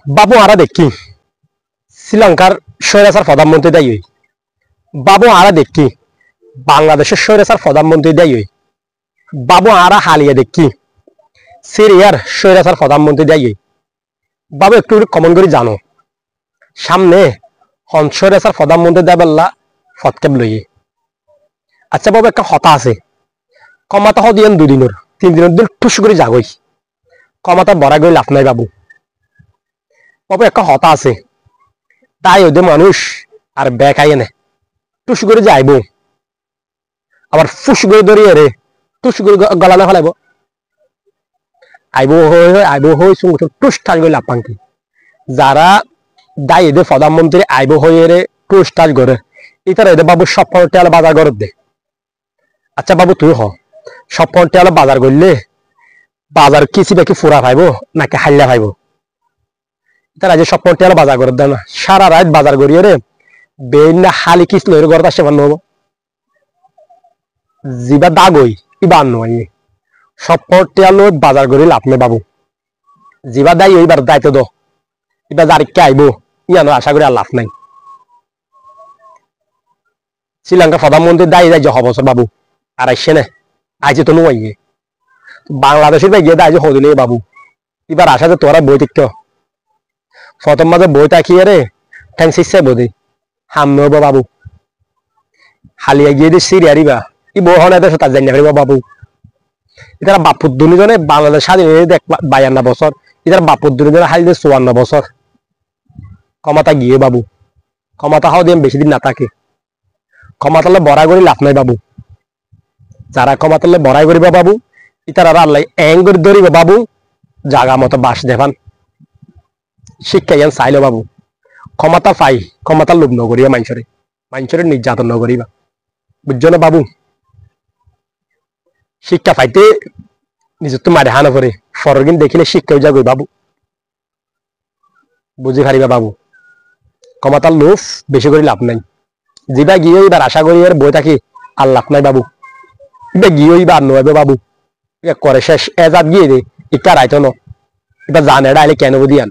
বাবু আরা দেখি শ্রীলঙ্কার স্বৈরাচার প্রধানমন্ত্রী দায়ী হই, বাবু আরা দেখি বাংলাদেশের স্বৈরাচার প্রধানমন্ত্রী দায়ী হই, বাবু আরা হালিয়া দেখি সিরিয়ার স্বৈরাচার প্রধানমন্ত্রী দায়ী হই। বাবু একটু কমন করে জানো সামনে স্বৈরাচার প্রধানমন্ত্রী দেবেল্লা ফতকেব লইয়ে। আচ্ছা বাবু একটা হতা আছে, কমাতা দিয়েন 2 দিনের 3 দিনের দিন টুস করে যাগই, কমাতা বড়া গই লাভ নাই বাবু। বাবু একটা হতা আছে, তাই ওদের মানুষ আর ব্যাগ আইয়ে নে টুস করে যাইব, আবার ফুস করে ধরিয়ে রে টুস করে গলানো ফেলাইব, আইব হই টুস ঠাস করে লাভ পাঙ্কি। যারা দায় এদের প্রধানমন্ত্রী আইব হয়ে রে টুস ঠাস করে ইতারা এদের বাবু সব টেয়াল বাজার করে দে। আচ্ছা বাবু তুই সব টেয়াল বাজার করলে বাজার কিসি বাকি ফুরা পাইব নাকি হাল্লা পাইব? তারা যে সব টেয়াল বাজার করে দেয় না, সারা রাত বাজার করিয়ে রে বেন না হালি কিস লইরে ঘর আসে বান্ন হবো, জিবা দাগই ইবা আন্ন সব টেয়াল বাজার করি লাভ নেই বাবু। জিবা দায়ী এইবার দায়িত্ব দো এবার যারিকে আইব ইয়ানো আশা করি আর লাভ নাই। শ্রীলঙ্কার প্রধানমন্ত্রী দায়ী যায় 6 বছর বাবু, আর আইসে না আইছে তো নুয়ে বাংলাদেশের ভাই গিয়ে দায়ী হদিলে বাবু। এবার আশা যে তোরা বই টিকত প্রথম মাঝে বই তাকিয়ে রে ঠ্যাং শিখছে বোধে হামনে হবো বাবু। হালিয়া গিয়ে দিয়ে সিরিয়ারিবা ই বউ হন এদের তার জানিয়ে ফেলবা বাবু। এটার বাপুর দুজনে বাংলাদেশ স্বাধীন 52 বছর, এটার বাপুর দুজনে হারিয়ে 54 বছর। ক্ষমতা গিয়ে বাবু, ক্ষমতা হওয়া দিয়ে বেশি দিন না থাকে, ক্ষমতালে বড়াই করে লাভ নাই বাবু। যারা ক্ষমতালে বড়াই করিবা বাবু ইতারা আল্লাহ এং করে ধরিব বাবু, জাগা মতো বাস দেখান শিক্ষা জ্ঞান চাইল বাবু। ক্ষমতা পাই ক্ষমতার লোভ নকরিয়া মানুষের নির্যাতন নকরিবা, বুঝছো না বাবু? শিক্ষা পাইতে নিজের তো মারে হানা করে ফরগিন দেখিলে শিক্ষা যাগই বাবু, বুঝে পারিবা বাবু। ক্ষমতার লোভ বেশি করে লাভ নাই, যেটা গিয়ে এবার আশা করি আর বই থাকি আর লাভ নাই বাবু। এটা গিয়ে এবার নয় বাবু, করে শেষ এজাত গিয়ে দে ইটা রাইতো ন এবার জানে এটা আইলে কেন বুঝিয়ান